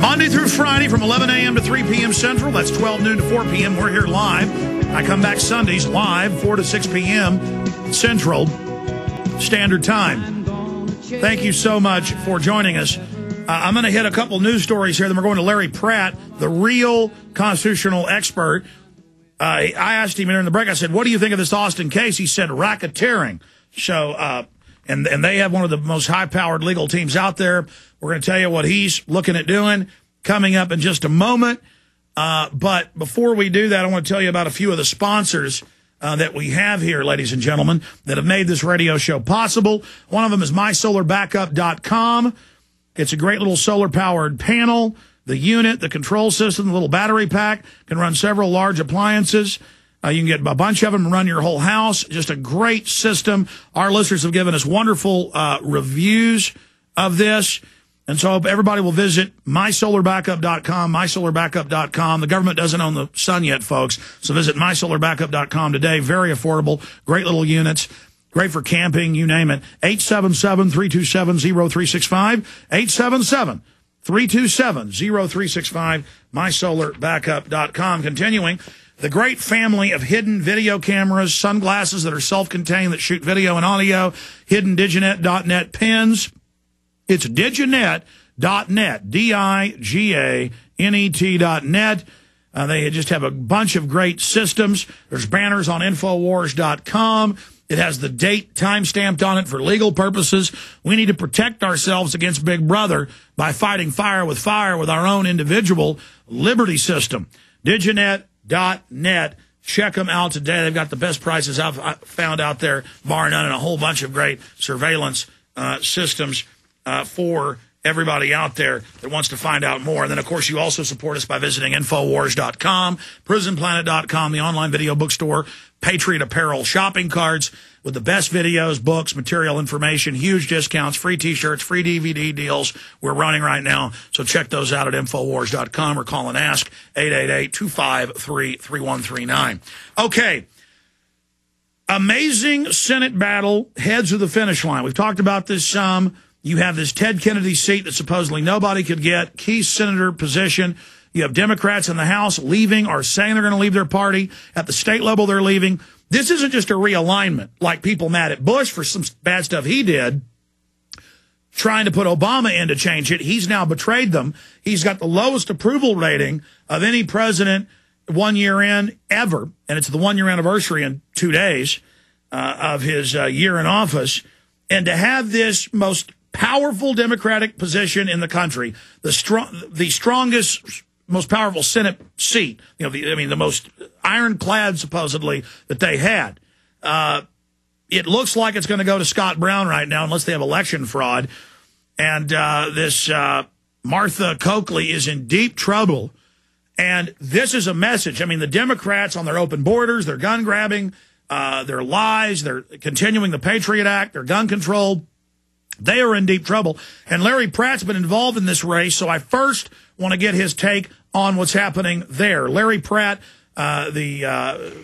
Monday through Friday from 11 a.m. to 3 p.m. Central. That's 12 noon to 4 p.m. We're here live. I come back Sundays live, 4 to 6 p.m. Central Standard Time. Thank you so much for joining us. I'm going to hit a couple news stories here. Then we're going to Larry Pratt, the real constitutional expert. I asked him during the break, I said, what do you think of this Austin case? He said racketeering. So, and they have one of the most high-powered legal teams out there. We're going to tell you what he's looking at doing coming up in just a moment. But before we do that, I want to tell you about a few of the sponsors that we have here, ladies and gentlemen, that have made this radio show possible. One of them is MySolarBackup.com. It's a great little solar-powered panel. The unit, the control system, the little battery pack can run several large appliances. You can get a bunch of them and run your whole house. Just a great system. Our listeners have given us wonderful reviews of this. And so I hope everybody will visit MySolarBackup.com, MySolarBackup.com. The government doesn't own the sun yet, folks. So visit MySolarBackup.com today. Very affordable. Great little units. Great for camping, you name it. 877-327-0365. 877-327-0365. MySolarBackup.com. Continuing, the great family of hidden video cameras, sunglasses that are self-contained that shoot video and audio, hidden Diginet.net pins. It's Diginet.net, Diganet.net. They just have a bunch of great systems. There's banners on Infowars.com. It has the date time-stamped on it for legal purposes. We need to protect ourselves against Big Brother by fighting fire with our own individual liberty system. Diginet.net. Check them out today. They've got the best prices I've found out there, bar none, and a whole bunch of great surveillance systems for everybody out there that wants to find out more. And then, of course, you also support us by visiting Infowars.com, PrisonPlanet.com, the online video bookstore, Patriot Apparel shopping carts with the best videos, books, material information, huge discounts, free T-shirts, free DVD deals we're running right now. So check those out at Infowars.com or call and ask 888-253-3139. Okay. Amazing Senate battle heads to the finish line. We've talked about this some. You have this Ted Kennedy seat that supposedly nobody could get, key senator position. You have Democrats in the House leaving or saying they're going to leave their party. At the state level, they're leaving. This isn't just a realignment like people mad at Bush for some bad stuff he did, trying to put Obama in to change it. He's now betrayed them. He's got the lowest approval rating of any president 1 year in ever, and it's the 1 year anniversary in 2 days of his year in office. And to have this most powerful Democratic position in the country, the strongest, most powerful Senate seat, the most ironclad, supposedly, that they had. It looks like it's going to go to Scott Brown right now, unless they have election fraud. And this Martha Coakley is in deep trouble. And this is a message. I mean, the Democrats on their open borders, their gun grabbing, their lies, they're continuing the Patriot Act, their gun control. They are in deep trouble. And Larry Pratt's been involved in this race, so I first want to get his take on what's happening there. Larry Pratt, the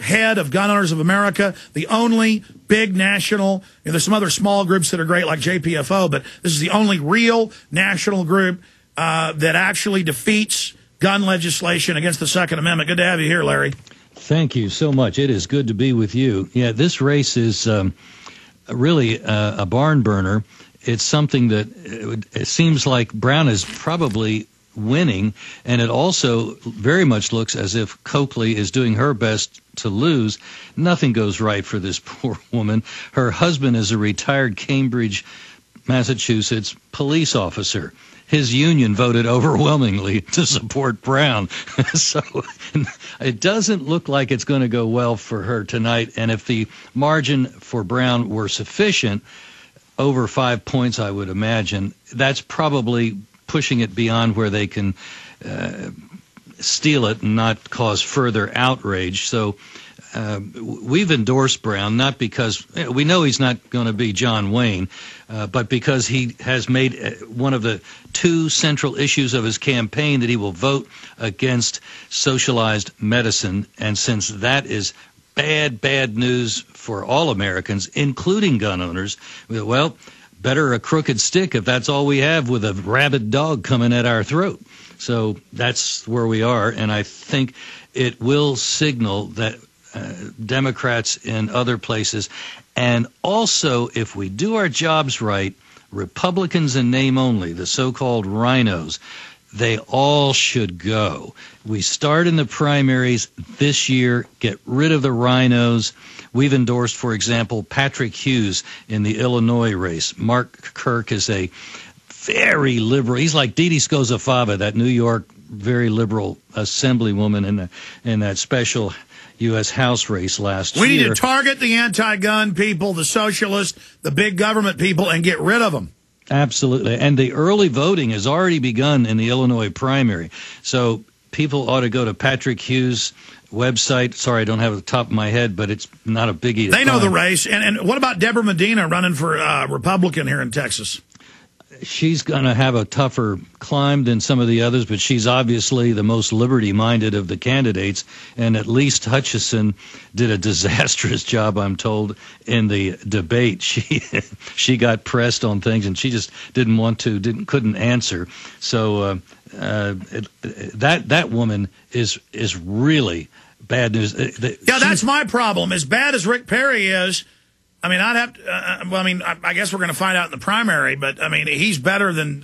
head of Gun Owners of America, the only big national, there's some other small groups that are great like JPFO, but this is the only real national group that actually defeats gun legislation against the Second Amendment. Good to have you here, Larry. Thank you so much. It is good to be with you. Yeah, this race is really a barn burner. It's something that it seems like Brown is probably winning, and it also very much looks as if Coakley is doing her best to lose. Nothing goes right for this poor woman. Her husband is a retired Cambridge, Massachusetts police officer. His union voted overwhelmingly to support Brown. So it doesn't look like it's going to go well for her tonight. And if the margin for Brown were sufficient, over 5 points, I would imagine, that's probably pushing it beyond where they can steal it and not cause further outrage. So we've endorsed Brown, not because we know he's not going to be John Wayne, but because he has made one of the two central issues of his campaign that he will vote against socialized medicine. And since that is bad news for all Americans, including gun owners, well, better a crooked stick if that's all we have with a rabid dog coming at our throat. So that's where we are, and I think it will signal that Democrats in other places, and also if we do our jobs right, Republicans in name only, the so-called rhinos, they all should go. We start in the primaries this year, get rid of the rhinos. We've endorsed, for example, Patrick Hughes in the Illinois race. Mark Kirk is a very liberal. He's like Didi Scozafava, that New York very liberal assemblywoman in that special U.S. House race last year. We need to target the anti-gun people, the socialists, the big government people, and get rid of them. Absolutely. And the early voting has already begun in the Illinois primary. So people ought to go to Patrick Hughes' website. Sorry, I don't have it at the top of my head, but it's not a biggie. They know the race. And what about Deborah Medina running for Republican here in Texas? She's going to have a tougher climb than some of the others, but she's obviously the most liberty-minded of the candidates. And at least Hutchison did a disastrous job, I'm told, in the debate. She got pressed on things, and she just couldn't answer. So that woman is really bad news. That's my problem. As bad as Rick Perry is, I mean, I'd have to, I guess we're going to find out in the primary, but, I mean, he's better than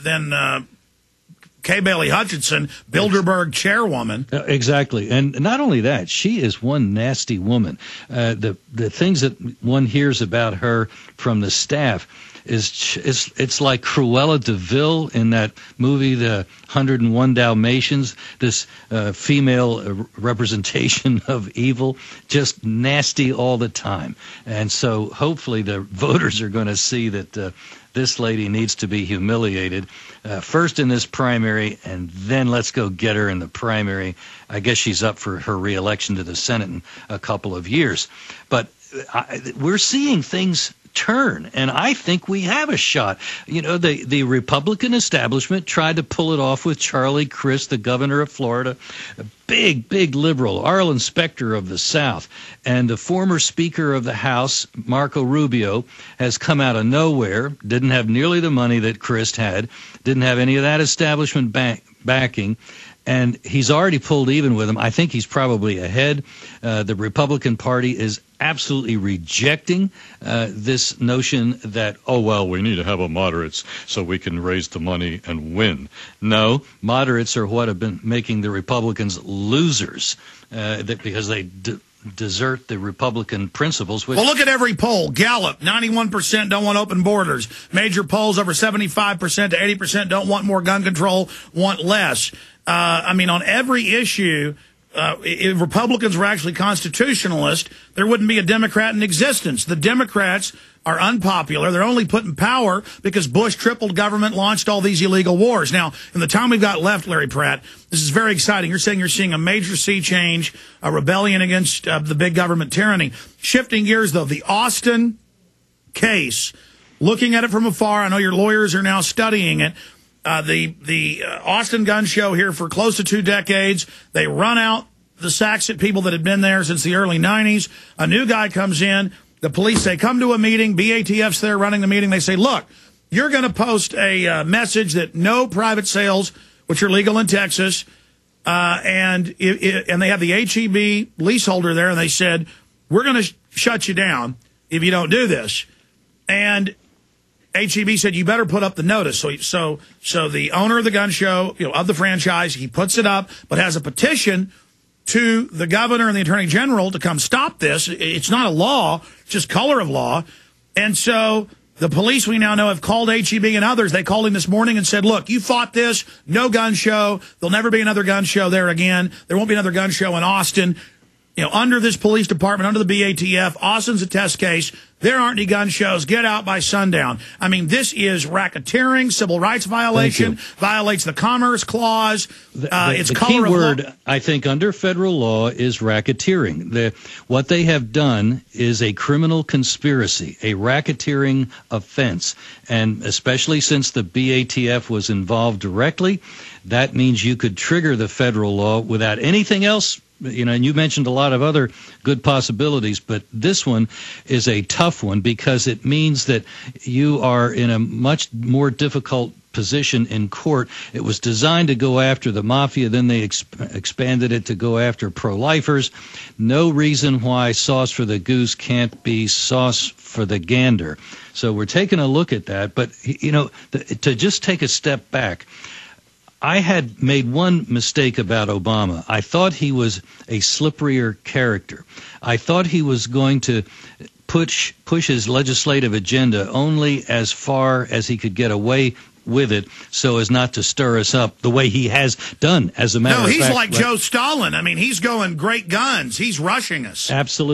Kay Bailey Hutchinson, Bilderberg chairwoman. Exactly. And not only that, she is one nasty woman. The things that one hears about her from the staff it's like Cruella de Vil in that movie, The 101 Dalmatians, this female representation of evil, just nasty all the time. And so hopefully the voters are going to see that this lady needs to be humiliated, first in this primary, and then let's go get her in the primary. I guess she's up for her reelection to the Senate in a couple of years. But we're seeing things turn, and I think we have a shot. You know, the Republican establishment tried to pull it off with Charlie Crist, the governor of Florida, a big liberal, Arlen Specter of the South, and the former Speaker of the House, Marco Rubio, has come out of nowhere, didn't have nearly the money that Crist had, didn't have any of that establishment backing, and he's already pulled even with him. I think he's probably ahead. The Republican Party is absolutely rejecting this notion that, we need to have a moderates so we can raise the money and win. No, moderates are what have been making the Republicans losers because they desert the Republican principles. Well, look at every poll. Gallup, 91% don't want open borders. Major polls, over 75% to 80% don't want more gun control, want less. On every issue, if Republicans were actually constitutionalist, there wouldn't be a Democrat in existence. The Democrats are unpopular. They're only put in power because Bush tripled government, launched all these illegal wars. Now, in the time we've got left, Larry Pratt, this is very exciting. You're saying you're seeing a major sea change, a rebellion against the big government tyranny. Shifting gears, though, the Austin case, looking at it from afar, I know your lawyers are now studying it. The Austin gun show here for close to 2 decades. They run out the sacks at people that had been there since the early 90s. A new guy comes in. The police say, come to a meeting. BATF's there running the meeting. They say, look, you're going to post a message that no private sales, which are legal in Texas, and they have the HEB leaseholder there, and they said, we're going to shut you down if you don't do this. And HEB said, you better put up the notice. So the owner of the gun show, of the franchise, he puts it up, but has a petition to the governor and the attorney general to come stop this. It's not a law, it's just color of law. And so the police, we now know, have called HEB and others. They called him this morning and said, look, you fought this, no gun show. There'll never be another gun show there again. There won't be another gun show in Austin. Under this police department, under the BATF, Austin's a test case. There aren't any gun shows. Get out by sundown. This is racketeering, civil rights violation, violates the Commerce Clause. It's the color key of word, law. I think, under federal law is racketeering. What they have done is a criminal conspiracy, a racketeering offense. And especially since the BATF was involved directly, that means you could trigger the federal law without anything else and you mentioned a lot of other good possibilities, but this one is a tough one because it means that you are in a much more difficult position in court. It was designed to go after the mafia, then they expanded it to go after pro-lifers. No reason why sauce for the goose can't be sauce for the gander. So we're taking a look at that, but to just take a step back, I had made one mistake about Obama. I thought he was a slipperier character. I thought he was going to push his legislative agenda only as far as he could get away with it so as not to stir us up the way he has done, as a matter of fact. No, he's like Joe Stalin. I mean, he's going great guns. He's rushing us. Absolutely.